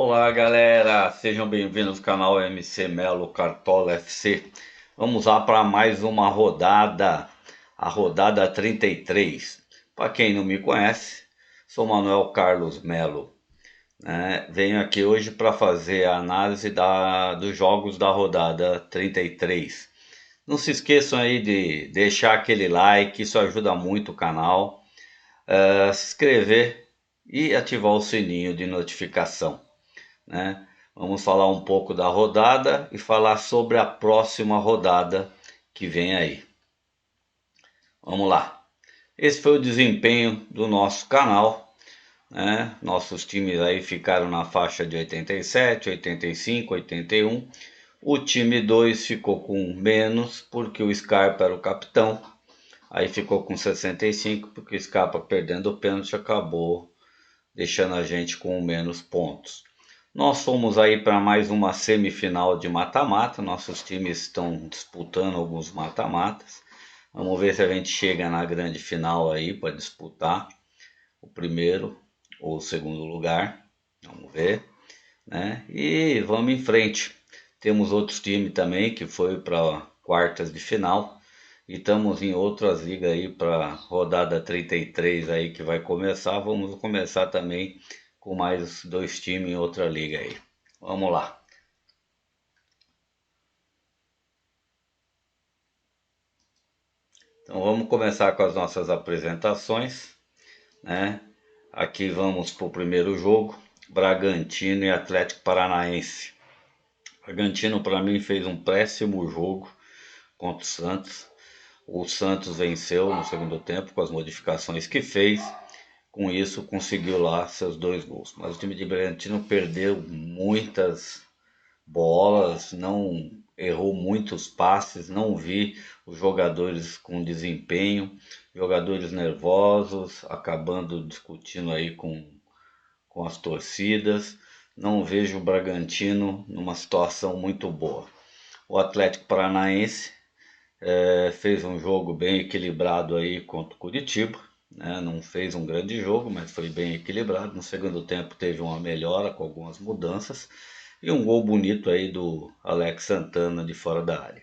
Olá galera, sejam bem-vindos ao canal MC Melo Cartola FC. Vamos lá para mais uma rodada, a rodada 33. Para quem não me conhece, sou Manuel Carlos Melo, né? Venho aqui hoje para fazer a análise dos jogos da rodada 33. Não se esqueçam aí de deixar aquele like, isso ajuda muito o canal, se inscrever e ativar o sininho de notificação, né? Vamos falar um pouco da rodada e falar sobre a próxima rodada que vem aí. Vamos lá. Esse foi o desempenho do nosso canal, né? Nossos times aí ficaram na faixa de 87, 85, 81. O time 2 ficou com menos porque o Scarpa era o capitão. Aí ficou com 65 porque o Scarpa, perdendo o pênalti, acabou deixando a gente com menos pontos. Nós fomos aí para mais uma semifinal de mata-mata. Nossos times estão disputando alguns mata-matas. Vamos ver se a gente chega na grande final aí para disputar o primeiro ou o segundo lugar. Vamos ver, né? E vamos em frente. Temos outros times também que foi para quartas de final. E estamos em outras ligas aí para rodada 33 aí que vai começar. Vamos começar também com mais dois times em outra liga aí. Vamos lá. Então vamos começar com as nossas apresentações, né? Aqui vamos para o primeiro jogo, Bragantino e Atlético Paranaense. Bragantino para mim fez um péssimo jogo contra o Santos. O Santos venceu no segundo tempo com as modificações que fez. Com isso conseguiu lá seus dois gols. Mas o time de Bragantino perdeu muitas bolas, não errou muitos passes, não vi os jogadores com desempenho, jogadores nervosos, acabando discutindo aí com as torcidas. Não vejo o Bragantino numa situação muito boa. O Atlético Paranaense fez um jogo bem equilibrado aí contra o Curitiba, né? Não fez um grande jogo, mas foi bem equilibrado. No segundo tempo teve uma melhora com algumas mudanças e um gol bonito aí do Alex Santana de fora da área.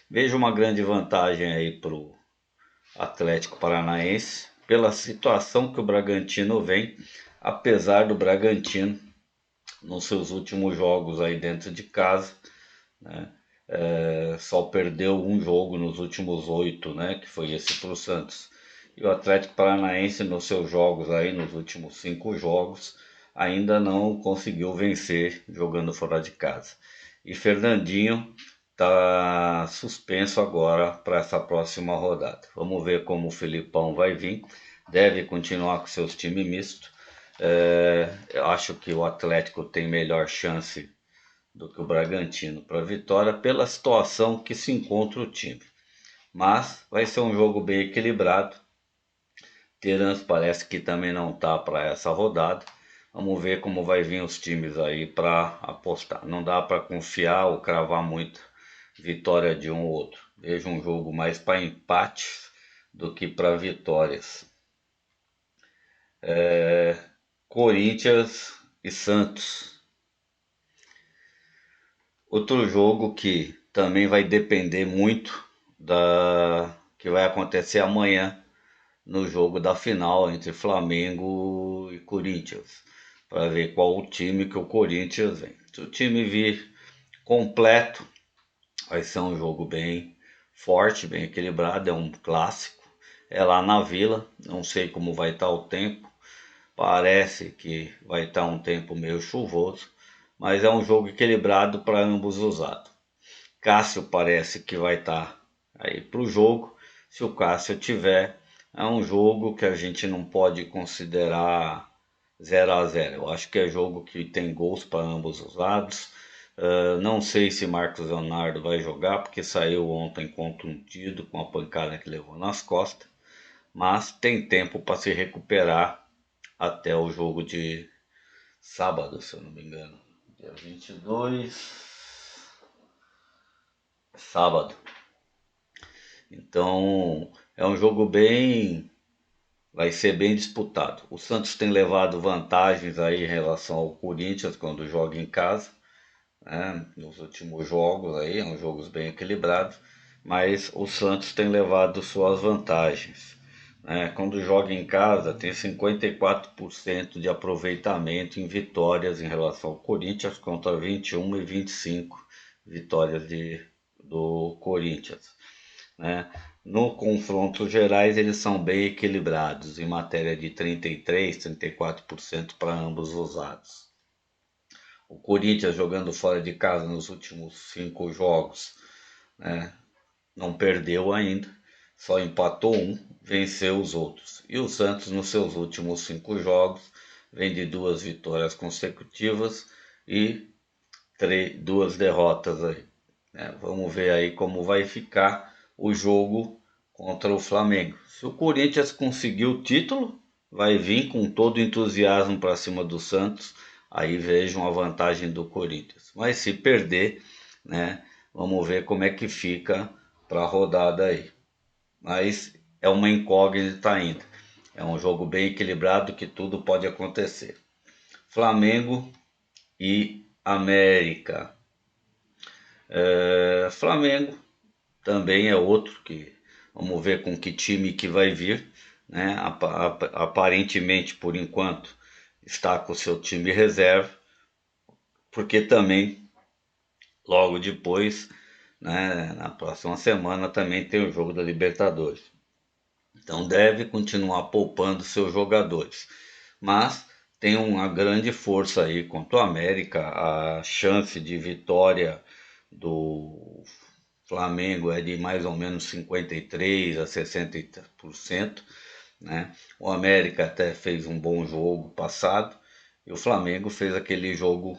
Vejo uma grande vantagem aí para o Atlético Paranaense pela situação que o Bragantino vem, apesar do Bragantino nos seus últimos jogos aí dentro de casa, né? Só perdeu um jogo nos últimos 8, né? Que foi esse para o Santos. E o Atlético Paranaense nos seus jogos aí, nos últimos 5 jogos, ainda não conseguiu vencer jogando fora de casa. E Fernandinho está suspenso agora para essa próxima rodada. Vamos ver como o Filipão vai vir. Deve continuar com seus times mistos. Eu acho que o Atlético tem melhor chance do que o Bragantino para a vitória pela situação que se encontra o time. Mas vai ser um jogo bem equilibrado. Terans parece que também não está para essa rodada. Vamos ver como vai vir os times aí para apostar. Não dá para confiar ou cravar muito vitória de um ou outro. Vejo um jogo mais para empates do que para vitórias. Corinthians e Santos. Outro jogo que também vai depender muito da que vai acontecer amanhã no jogo da final entre Flamengo e Corinthians, para ver qual o time que o Corinthians vem. Se o time vir completo, vai ser um jogo bem forte, bem equilibrado, é um clássico. É lá na Vila, não sei como vai estar o tempo. Parece que vai estar um tempo meio chuvoso, mas é um jogo equilibrado para ambos os lados. Cássio parece que vai estar aí para o jogo. Se o Cássio tiver, é um jogo que a gente não pode considerar 0 a 0. Eu acho que é jogo que tem gols para ambos os lados. Não sei se Marcos Leonardo vai jogar, porque saiu ontem contundido com a pancada que levou nas costas. Mas tem tempo para se recuperar até o jogo de sábado, se eu não me engano. Dia 22, sábado. Então é um jogo bem vai ser bem disputado. O Santos tem levado vantagens aí em relação ao Corinthians quando joga em casa, né? Nos últimos jogos aí, são jogos bem equilibrados, mas o Santos tem levado suas vantagens, né? Quando joga em casa, tem 54% de aproveitamento em vitórias em relação ao Corinthians contra 21 e 25 vitórias do Corinthians, né? No confrontos gerais, eles são bem equilibrados em matéria de 33, 34% para ambos os lados. O Corinthians jogando fora de casa nos últimos 5 jogos, né, não perdeu ainda, só empatou um, venceu os outros. E o Santos nos seus últimos 5 jogos vem de 2 vitórias consecutivas e 2 derrotas aí, né? Vamos ver aí como vai ficar o jogo contra o Flamengo. Se o Corinthians conseguir o título, vai vir com todo o entusiasmo para cima do Santos. Aí vejam a vantagem do Corinthians. Mas se perder, né, vamos ver como é que fica para a rodada aí. Mas é uma incógnita ainda. É um jogo bem equilibrado que tudo pode acontecer. Flamengo e América. Flamengo também é outro que vamos ver com que time que vai vir, né? Aparentemente, por enquanto, está com o seu time reserva, porque também logo depois, né, na próxima semana também tem o jogo da Libertadores. Então deve continuar poupando seus jogadores, mas tem uma grande força aí contra o América. A chance de vitória do Flamengo é de mais ou menos 53 a 60%, né? O América até fez um bom jogo passado e o Flamengo fez aquele jogo,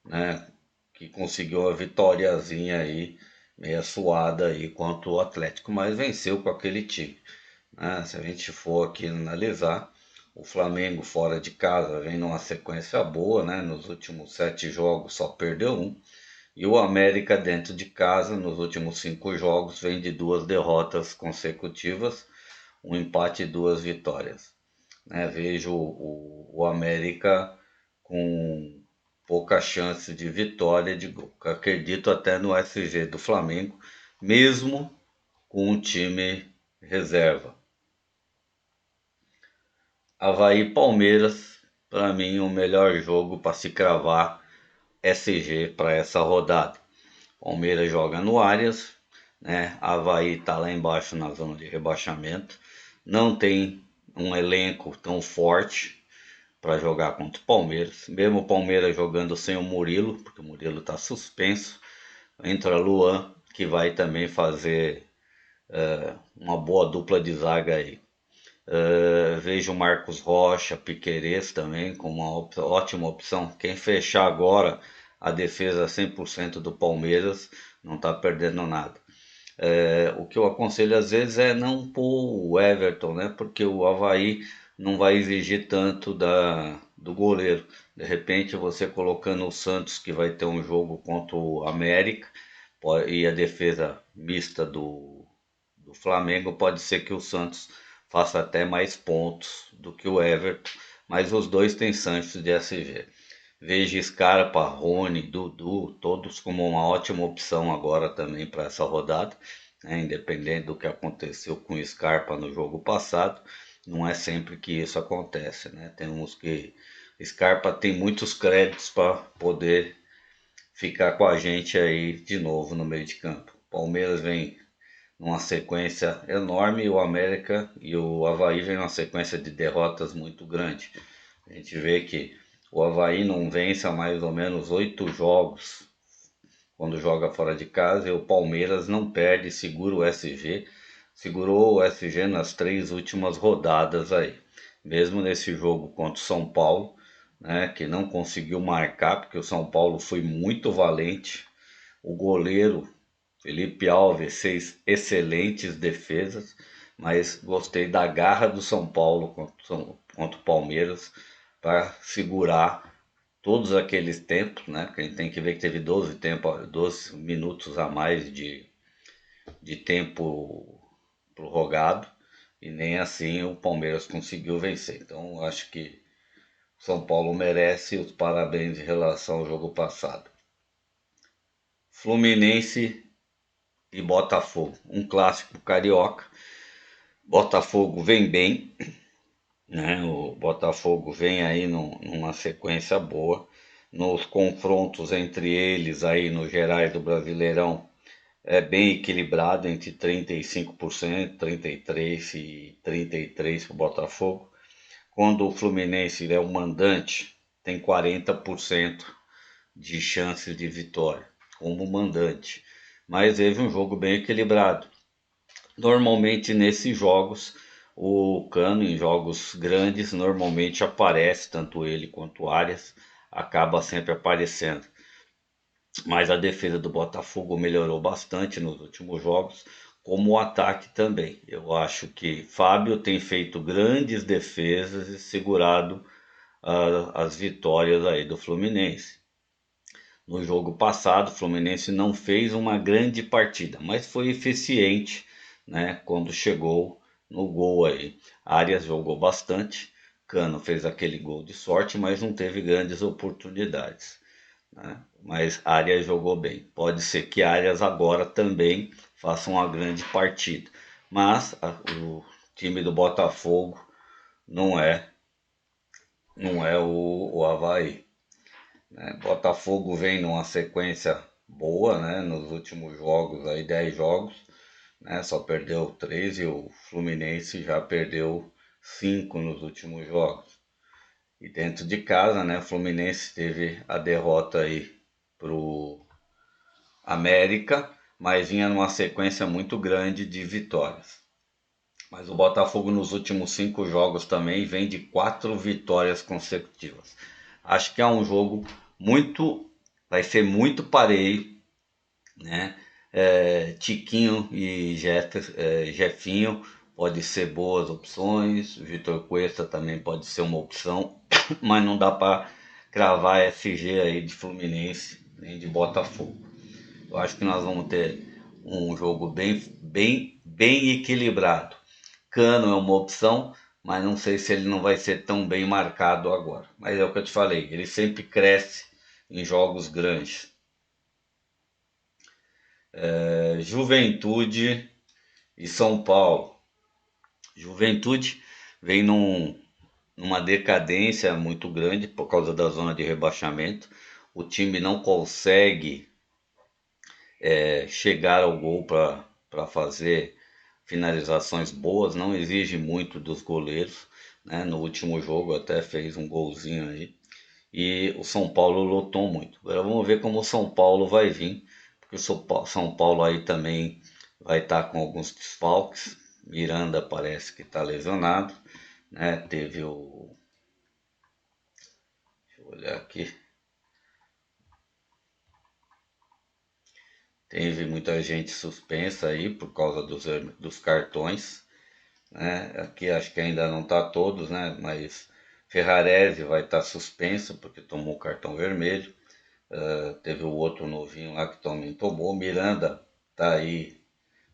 né, que conseguiu a vitóriazinha aí, meia suada aí contra o Atlético, mas venceu com aquele time, né? Se a gente for aqui analisar, o Flamengo fora de casa vem numa sequência boa, né? Nos últimos 7 jogos só perdeu um. E o América dentro de casa, nos últimos 5 jogos, vem de 2 derrotas consecutivas, um empate e 2 vitórias, né? Vejo o América com pouca chance de vitória de gol. Acredito até no SG do Flamengo, mesmo com o time reserva. Avaí e Palmeiras, para mim, o melhor jogo para se cravar SG para essa rodada. Palmeiras joga no Allianz, né? Avaí está lá embaixo na zona de rebaixamento. Não tem um elenco tão forte para jogar contra o Palmeiras. Mesmo o Palmeiras jogando sem o Murilo, porque o Murilo está suspenso. Entra Luan, que vai também fazer uma boa dupla de zaga aí. Vejo Marcos Rocha, Piquerez também como uma ótima opção. Quem fechar agora a defesa 100% do Palmeiras não está perdendo nada. O que eu aconselho às vezes é não pôr o Everton, né? Porque o Avaí não vai exigir tanto do goleiro. De repente você colocando o Santos, que vai ter um jogo contra o América, e a defesa mista do Flamengo, pode ser que o Santos faça até mais pontos do que o Everton, mas os dois têm chances de SG. Vejo Scarpa, Rony, Dudu, todos como uma ótima opção agora também para essa rodada, né? Independente do que aconteceu com o Scarpa no jogo passado, não é sempre que isso acontece, né? Temos que Scarpa tem muitos créditos para poder ficar com a gente aí de novo no meio de campo. Palmeiras vem numa sequência enorme, e o América e o Avaí vem numa sequência de derrotas muito grande. A gente vê que o Avaí não vence há mais ou menos 8 jogos quando joga fora de casa, e o Palmeiras não perde, segura o SG, segurou o SG nas 3 últimas rodadas aí. Mesmo nesse jogo contra o São Paulo, né, que não conseguiu marcar, porque o São Paulo foi muito valente. O goleiro Felipe Alves fez excelentes defesas, mas gostei da garra do São Paulo contra o Palmeiras para segurar todos aqueles tempos, né? Que a gente tem que ver que teve 12 minutos a mais de tempo prorrogado, e nem assim o Palmeiras conseguiu vencer. Então acho que o São Paulo merece os parabéns em relação ao jogo passado. Fluminense e Botafogo, um clássico carioca. Botafogo vem bem, né? O Botafogo vem aí numa sequência boa. Nos confrontos entre eles aí no gerais do Brasileirão é bem equilibrado entre 35%, 33% e 33% para o Botafogo. Quando o Fluminense é o mandante, tem 40% de chances de vitória como mandante. Mas teve um jogo bem equilibrado. Normalmente nesses jogos, o Cano em jogos grandes normalmente aparece, tanto ele quanto o Arias, acaba sempre aparecendo. Mas a defesa do Botafogo melhorou bastante nos últimos jogos, como o ataque também. Eu acho que Fábio tem feito grandes defesas e segurado as vitórias aí do Fluminense. No jogo passado, o Fluminense não fez uma grande partida, mas foi eficiente, né, quando chegou no gol aí. Arias jogou bastante, Cano fez aquele gol de sorte, mas não teve grandes oportunidades, né? Mas Arias jogou bem. Pode ser que Arias agora também faça uma grande partida, mas o time do Botafogo não é o Avaí, né? Botafogo vem numa sequência boa, né? Nos últimos jogos aí, 10 jogos, né? Só perdeu 3 e o Fluminense já perdeu 5 nos últimos jogos. E dentro de casa, né? O Fluminense teve a derrota aí pro América, mas vinha numa sequência muito grande de vitórias. Mas o Botafogo nos últimos 5 jogos também vem de 4 vitórias consecutivas. Acho que é um jogo muito, vai ser muito pareio, né? Tiquinho e Jefinho pode ser boas opções, o Vitor Cuesta também pode ser uma opção, mas não dá para cravar FG aí de Fluminense nem de Botafogo. Eu acho que nós vamos ter um jogo bem equilibrado. Cano é uma opção, mas não sei se ele não vai ser tão bem marcado agora. Mas é o que eu te falei, ele sempre cresce em jogos grandes. Juventude e São Paulo. Juventude vem numa decadência muito grande por causa da zona de rebaixamento. O time não consegue chegar ao gol para fazer finalizações boas, não exige muito dos goleiros, né? No último jogo até fez um golzinho aí. E o São Paulo lotou muito. Agora vamos ver como o São Paulo vai vir, porque o São Paulo aí também vai estar com alguns desfalques. Miranda parece que está lesionado, né? Teve o. Deixa eu olhar aqui. Teve muita gente suspensa aí por causa dos cartões, né? Aqui acho que ainda não está todos, né? Mas Ferrarese vai estar suspenso porque tomou cartão vermelho. Teve o outro novinho lá que também tomou. Miranda tá aí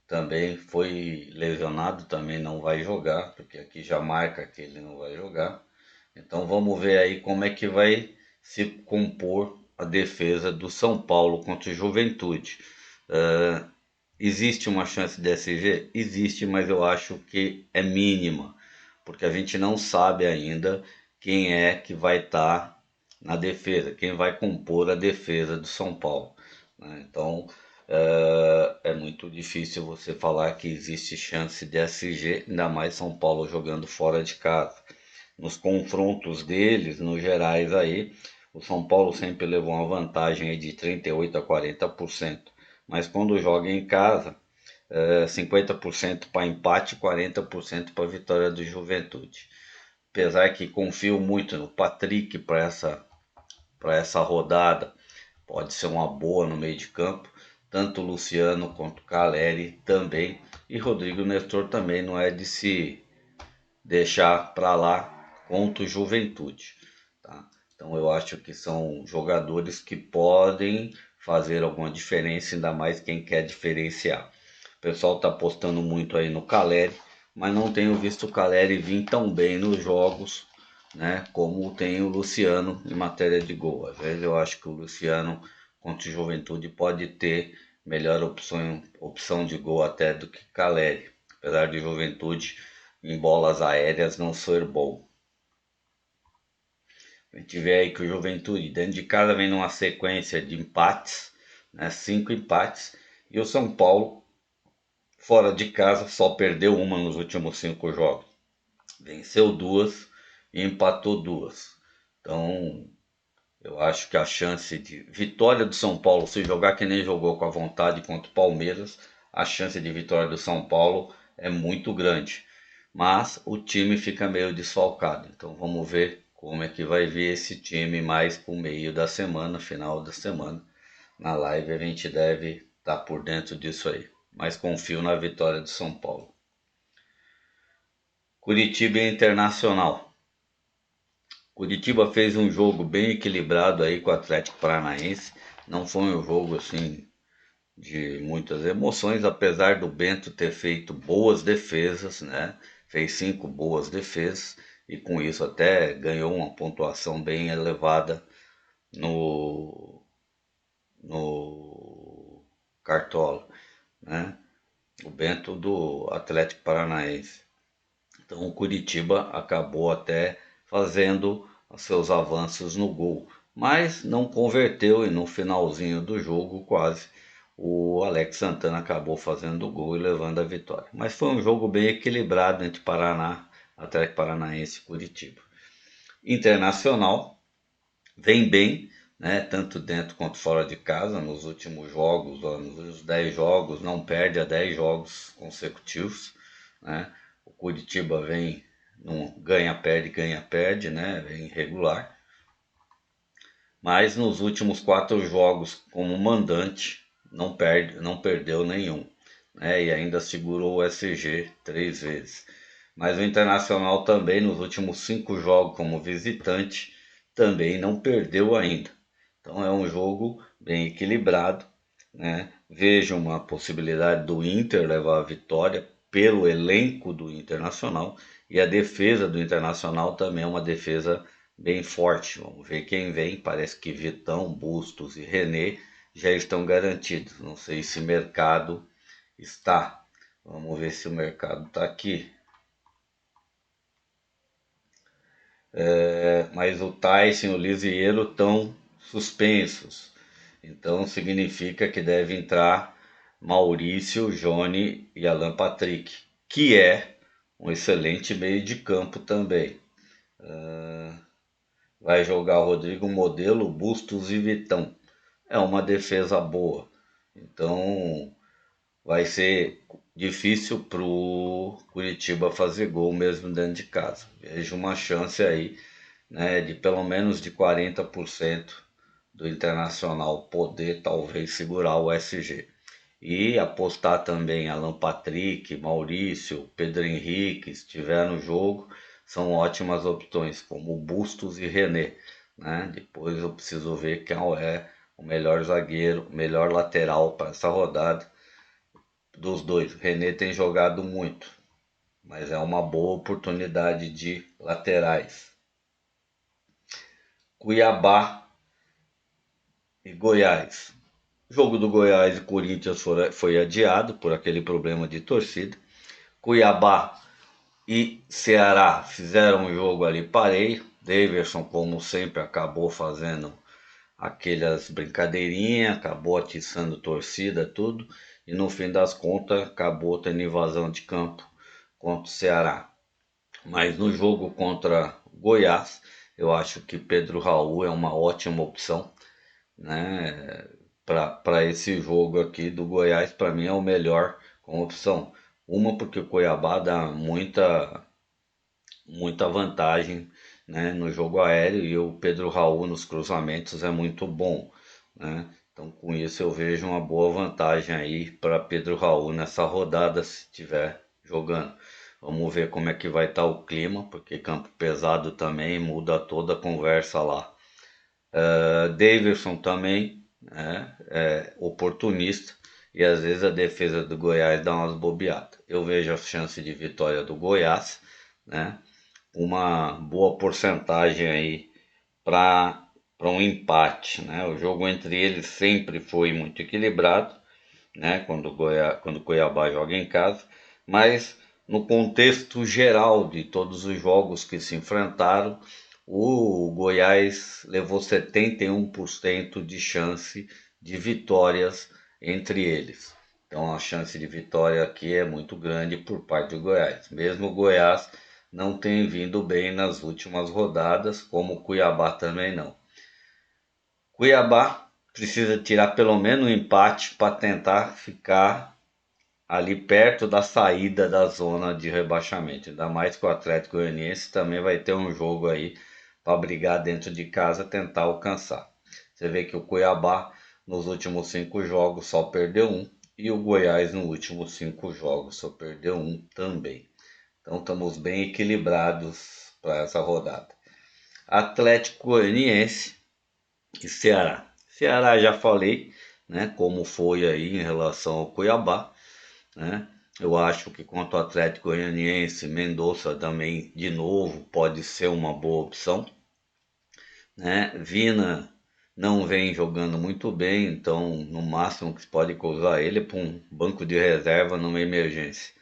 também, foi lesionado, também não vai jogar, porque aqui já marca que ele não vai jogar. Então vamos ver aí como é que vai se compor a defesa do São Paulo contra o Juventude. Uh, Existe uma chance de SG? Existe, mas eu acho que é mínima, porque a gente não sabe ainda quem é que vai estar na defesa, quem vai compor a defesa do São Paulo, né? Então é muito difícil você falar que existe chance de SG, ainda mais São Paulo jogando fora de casa. Nos confrontos deles, nos gerais aí, o São Paulo sempre levou uma vantagem aí de 38 a 40%, mas quando joga em casa, 50% para empate e 40% para vitória do Juventude. Apesar que confio muito no Patrick para essa rodada, pode ser uma boa no meio de campo. Tanto o Luciano quanto o Caleri também. E Rodrigo Nestor também não é de se deixar para lá contra o Juventude, tá? Então eu acho que são jogadores que podem fazer alguma diferença, ainda mais quem quer diferenciar. O pessoal está apostando muito aí no Caleri, mas não tenho visto o Caleri vir tão bem nos jogos, né, como tem o Luciano em matéria de gol. Às vezes eu acho que o Luciano contra o Juventude pode ter melhor opção de gol até do que Caleri, apesar de Juventude em bolas aéreas não ser bom. A gente vê aí que o Juventude dentro de casa vem numa sequência de empates, né, 5 empates, e o São Paulo fora de casa só perdeu uma nos últimos 5 jogos. Venceu 2 e empatou 2. Então, eu acho que a chance de vitória do São Paulo, se jogar que nem jogou com a vontade contra o Palmeiras, a chance de vitória do São Paulo é muito grande. Mas o time fica meio desfalcado. Então vamos ver como é que vai vir esse time mais pro meio da semana, final da semana. Na live a gente deve estar por dentro disso aí. Mas confio na vitória do São Paulo. Curitiba Internacional. Curitiba fez um jogo bem equilibrado aí com o Atlético Paranaense. Não foi um jogo assim de muitas emoções, apesar do Bento ter feito boas defesas, né? Fez 5 boas defesas e com isso até ganhou uma pontuação bem elevada no Cartola, né? O Bento do Atlético Paranaense. Então o Curitiba acabou até fazendo os seus avanços no gol, mas não converteu e no finalzinho do jogo quase o Alex Santana acabou fazendo o gol e levando a vitória. Mas foi um jogo bem equilibrado entre Paraná, Atlético Paranaense e Curitiba. Internacional vem bem, né, tanto dentro quanto fora de casa, nos últimos jogos, nos 10 jogos, não perde a 10 jogos consecutivos, né? O Curitiba vem, não ganha, perde, né? Vem irregular. Mas nos últimos 4 jogos como mandante, não perdeu nenhum, né? E ainda segurou o SG 3 vezes. Mas o Internacional também nos últimos 5 jogos como visitante também não perdeu ainda. Então é um jogo bem equilibrado, né? Vejo uma possibilidade do Inter levar a vitória pelo elenco do Internacional e a defesa do Internacional também é uma defesa bem forte. Vamos ver quem vem. Parece que Vitão, Bustos e René já estão garantidos. Não sei se mercado está. Vamos ver se o mercado está aqui. Mas o Tyson e o Lisieiro estão suspensos. Então significa que deve entrar Maurício, Johnny e Alan Patrick, que é um excelente meio de campo também. Vai jogar Rodrigo Modelo, Bustos e Vitão. É uma defesa boa. Então vai ser difícil pro Curitiba fazer gol mesmo dentro de casa. Vejo uma chance aí, né, de pelo menos de 40% do Internacional poder talvez segurar o SG. E apostar também Alan Patrick, Maurício, Pedro Henrique, se estiver no jogo, são ótimas opções, como Bustos e René, né? Depois eu preciso ver quem é o melhor zagueiro, o melhor lateral para essa rodada dos dois. O René tem jogado muito, mas é uma boa oportunidade de laterais. Cuiabá e Goiás. O jogo do Goiás e Corinthians foi adiado por aquele problema de torcida. Cuiabá e Ceará fizeram um jogo ali pareio. Daverson, como sempre, acabou fazendo aquelas brincadeirinhas, acabou atiçando torcida, tudo. E no fim das contas, acabou tendo invasão de campo contra o Ceará. Mas no jogo contra Goiás, eu acho que Pedro Raul é uma ótima opção, né? Para esse jogo aqui do Goiás, para mim é o melhor como opção. Uma porque o Cuiabá dá muita vantagem, né, no jogo aéreo e o Pedro Raul nos cruzamentos é muito bom, né? Então com isso eu vejo uma boa vantagem aí para Pedro Raul nessa rodada se estiver jogando. Vamos ver como é que vai estar o clima, porque campo pesado também muda toda a conversa lá. Davidson também, né, é oportunista e às vezes a defesa do Goiás dá umas bobeadas. Eu vejo a chance de vitória do Goiás, né? Uma boa porcentagem aí para um empate, né? O jogo entre eles sempre foi muito equilibrado, né? Quando o Cuiabá joga em casa, mas no contexto geral de todos os jogos que se enfrentaram, o Goiás levou 71% de chance de vitórias entre eles. Então a chance de vitória aqui é muito grande por parte do Goiás. Mesmo o Goiás não tem vindo bem nas últimas rodadas, como o Cuiabá também não. Cuiabá precisa tirar pelo menos um empate para tentar ficar ali perto da saída da zona de rebaixamento. Ainda mais que o Atlético Goianiense também vai ter um jogo aí para brigar dentro de casa, tentar alcançar. Você vê que o Cuiabá nos últimos 5 jogos só perdeu um e o Goiás nos últimos 5 jogos só perdeu um também. Então estamos bem equilibrados para essa rodada. Atlético Goianiense e Ceará. Ceará já falei, né, como foi aí em relação ao Cuiabá, né? Eu acho que quanto ao Atlético Goianiense, Mendonça também de novo pode ser uma boa opção, né? Vina não vem jogando muito bem, então no máximo que se pode usar ele é para um banco de reserva numa emergência.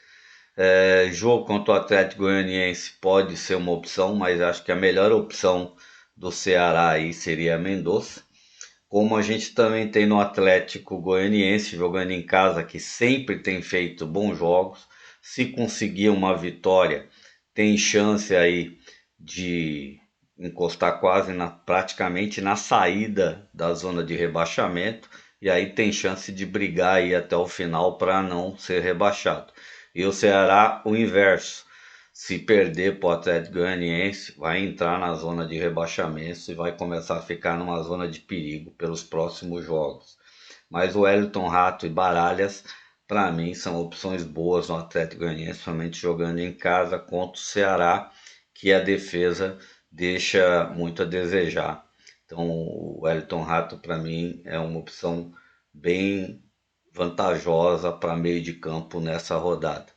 Jogo contra o Atlético Goianiense pode ser uma opção, mas acho que a melhor opção do Ceará aí seria Mendonça. Como a gente também tem no Atlético Goianiense jogando em casa, que sempre tem feito bons jogos. Se conseguir uma vitória, tem chance aí de encostar praticamente na saída da zona de rebaixamento. E aí tem chance de brigar aí até o final para não ser rebaixado. E o Ceará, o inverso. Se perder para o Atlético Goianiense, vai entrar na zona de rebaixamento e vai começar a ficar numa zona de perigo pelos próximos jogos. Mas o Wellington Rato e Baralhas, para mim, são opções boas no Atlético Goianiense, somente jogando em casa contra o Ceará, que a defesa deixa muito a desejar. Então, o Wellington Rato, para mim, é uma opção bem vantajosa para meio de campo nessa rodada.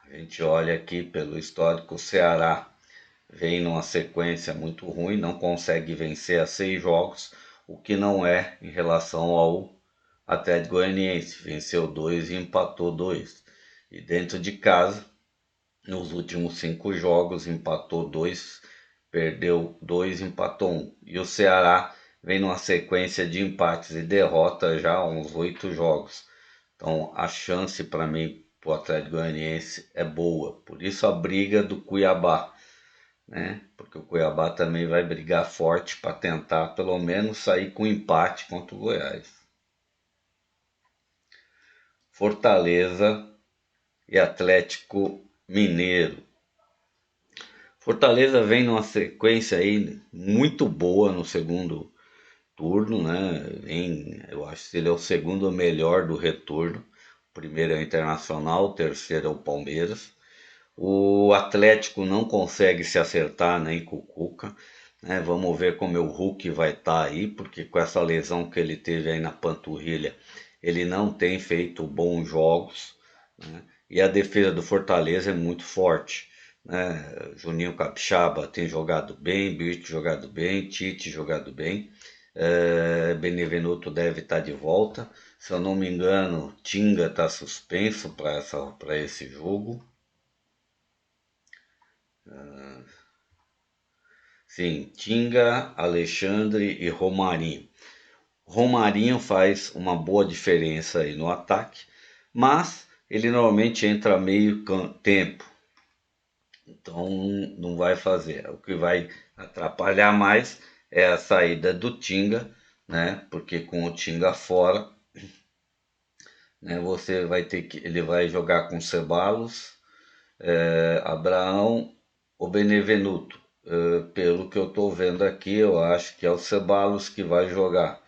A gente olha aqui pelo histórico, o Ceará vem numa sequência muito ruim, não consegue vencer a 6 jogos, o que não é em relação ao Atlético Goianiense, venceu 2 e empatou 2. E dentro de casa, nos últimos 5 jogos, empatou 2, perdeu 2, empatou 1. E o Ceará vem numa sequência de empates e derrotas já há uns 8 jogos. Então a chance para mim para o Atlético Goianiense é boa. Por isso a briga do Cuiabá, né? Porque o Cuiabá também vai brigar forte para tentar pelo menos sair com empate contra o Goiás. Fortaleza e Atlético Mineiro. Fortaleza vem numa sequência aí muito boa no segundo turno, né? Eu acho que ele é o segundo melhor do retorno. O primeiro é o Internacional, o terceiro é o Palmeiras. O Atlético não consegue se acertar nem com o Cuca, né? Vamos ver como o Hulk vai estar aí, porque com essa lesão que ele teve aí na panturrilha, ele não tem feito bons jogos, né? E a defesa do Fortaleza é muito forte, né? Juninho Capixaba tem jogado bem, Birk jogado bem, Tite jogado bem. Benevenuto deve estar de volta. Se eu não me engano, Tinga está suspenso para esse jogo. Sim, Tinga, Alexandre e Romarinho. Romarinho faz uma boa diferença aí no ataque, mas ele normalmente entra meio tempo, então não vai fazer. O que vai atrapalhar mais é a saída do Tinga, né? Porque com o Tinga fora, né, você vai ter que ele vai jogar com Ceballos, Abraão ou Benevenuto. Pelo que eu estou vendo aqui, eu acho que é o Ceballos que vai jogar,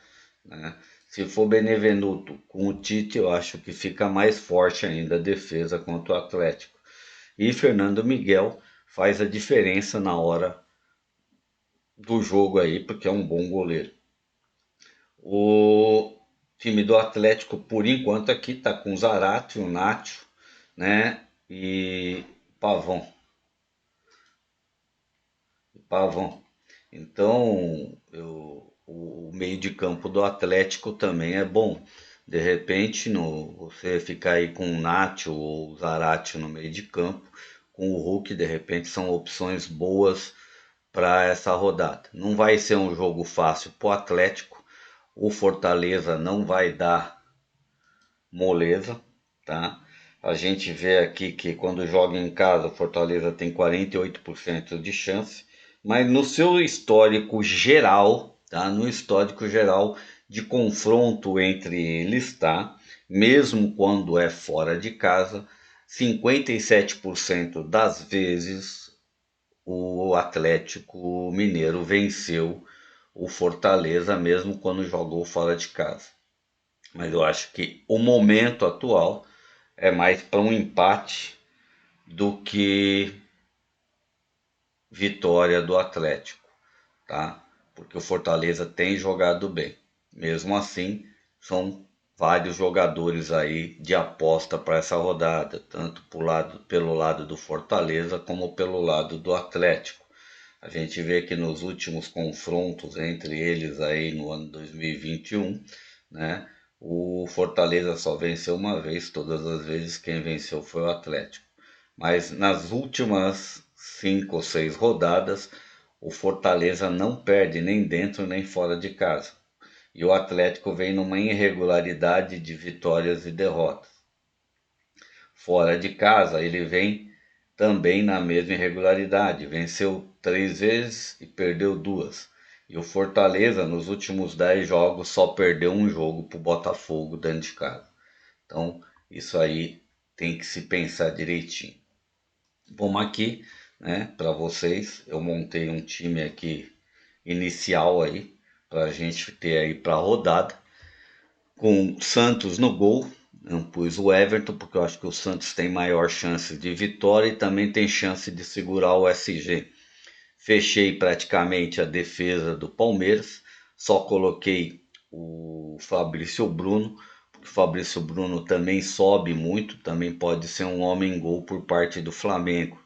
né? Se for Benevenuto com o Tite, eu acho que fica mais forte ainda a defesa contra o Atlético. E Fernando Miguel faz a diferença na hora do jogo aí, porque é um bom goleiro. O time do Atlético, por enquanto, aqui tá com Zarate, o Nacho, né? E Pavão. Pavão. Então, o meio de campo do Atlético também é bom. De repente, você ficar aí com o Nacho ou o Zarate no meio de campo, com o Hulk, de repente são opções boas para essa rodada. Não vai ser um jogo fácil para o Atlético. O Fortaleza não vai dar moleza, tá? A gente vê aqui que quando joga em casa, o Fortaleza tem 48% de chance, mas no seu histórico geral, tá? No histórico geral de confronto entre eles, tá? Mesmo quando é fora de casa, 57% das vezes o Atlético Mineiro venceu o Fortaleza, mesmo quando jogou fora de casa. Mas eu acho que o momento atual é mais para um empate do que vitória do Atlético, tá? Porque o Fortaleza tem jogado bem. Mesmo assim, são vários jogadores aí de aposta para essa rodada, tanto pelo lado do Fortaleza como pelo lado do Atlético. A gente vê que nos últimos confrontos entre eles aí no ano 2021, né? O Fortaleza só venceu uma vez, todas as vezes quem venceu foi o Atlético. Mas nas últimas 5 ou 6 rodadas, o Fortaleza não perde nem dentro nem fora de casa. E o Atlético vem numa irregularidade de vitórias e derrotas. Fora de casa, ele vem também na mesma irregularidade. Venceu 3 vezes e perdeu 2. E o Fortaleza, nos últimos 10 jogos, só perdeu um jogo para o Botafogo dentro de casa. Então, isso aí tem que se pensar direitinho. Vamos aqui, né, para vocês. Eu montei um time aqui inicial aí, para a gente ter aí para a rodada com Santos no gol. Não pus o Everton, porque eu acho que o Santos tem maior chance de vitória e também tem chance de segurar o SG. Fechei praticamente a defesa do Palmeiras, só coloquei o Fabrício Bruno, porque o Fabrício Bruno também sobe muito, também pode ser um homem-gol por parte do Flamengo,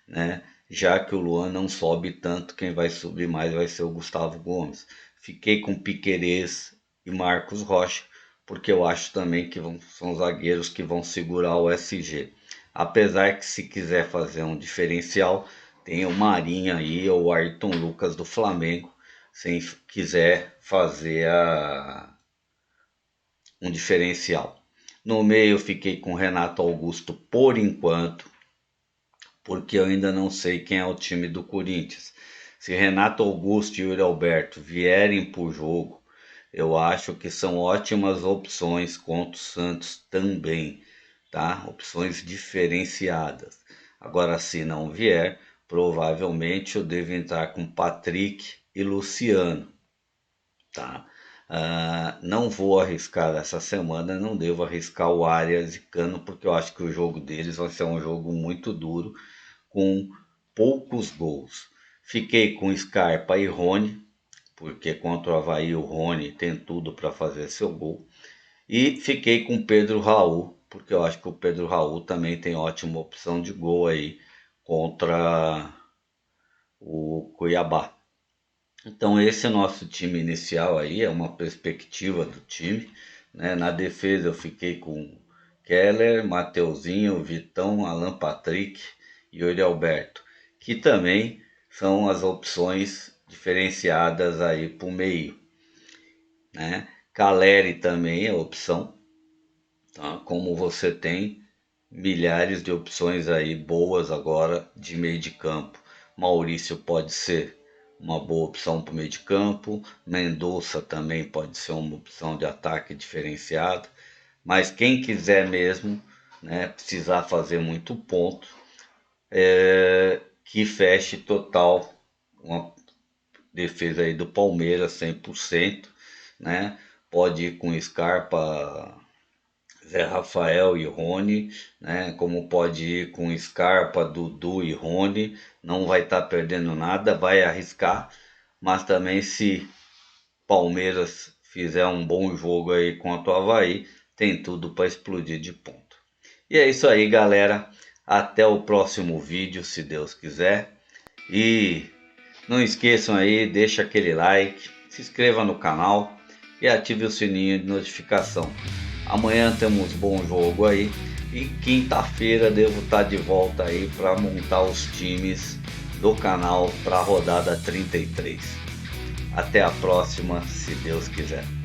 né? Já que o Luan não sobe tanto, quem vai subir mais vai ser o Gustavo Gomes. Fiquei com Piquerez e Marcos Rocha, porque eu acho também que são zagueiros que vão segurar o SG. Apesar que se quiser fazer um diferencial, tem o Marinho aí ou o Ayrton Lucas do Flamengo, se quiser fazer um diferencial. No meio eu fiquei com Renato Augusto por enquanto, porque eu ainda não sei quem é o time do Corinthians. Se Renato Augusto e Yuri Alberto vierem para o jogo, eu acho que são ótimas opções contra o Santos também, tá? Opções diferenciadas. Agora, se não vier, provavelmente eu devo entrar com Patrick e Luciano, tá? Não vou arriscar essa semana, não devo arriscar o Arias e Cano, porque eu acho que o jogo deles vai ser um jogo muito duro com poucos gols. Fiquei com Scarpa e Rony, porque contra o Avaí o Rony tem tudo para fazer seu gol. E fiquei com Pedro Raul, porque eu acho que o Pedro Raul também tem ótima opção de gol aí contra o Cuiabá. Então esse é o nosso time inicial aí, é uma perspectiva do time, né? Na defesa eu fiquei com Keller, Mateuzinho, Vitão, Alan Patrick e Yuri Alberto, que também são as opções diferenciadas aí para o meio, né? Caleri também é opção, tá? Como você tem milhares de opções aí boas agora de meio de campo. Maurício pode ser uma boa opção para o meio de campo, Mendonça também pode ser uma opção de ataque diferenciado, mas quem quiser mesmo, né, precisar fazer muito ponto, que feche total uma defesa aí do Palmeiras 100%, né? Pode ir com Scarpa, Zé Rafael e Rony, né? Como pode ir com Scarpa, Dudu e Rony, não vai estar perdendo nada, vai arriscar, mas também se Palmeiras fizer um bom jogo aí contra o Avaí, tem tudo para explodir de ponto. E é isso aí, galera. Até o próximo vídeo, se Deus quiser. E não esqueçam aí, deixa aquele like, se inscreva no canal e ative o sininho de notificação. Amanhã temos bom jogo aí e quinta-feira devo estar de volta aí para montar os times do canal para a rodada 33. Até a próxima, se Deus quiser.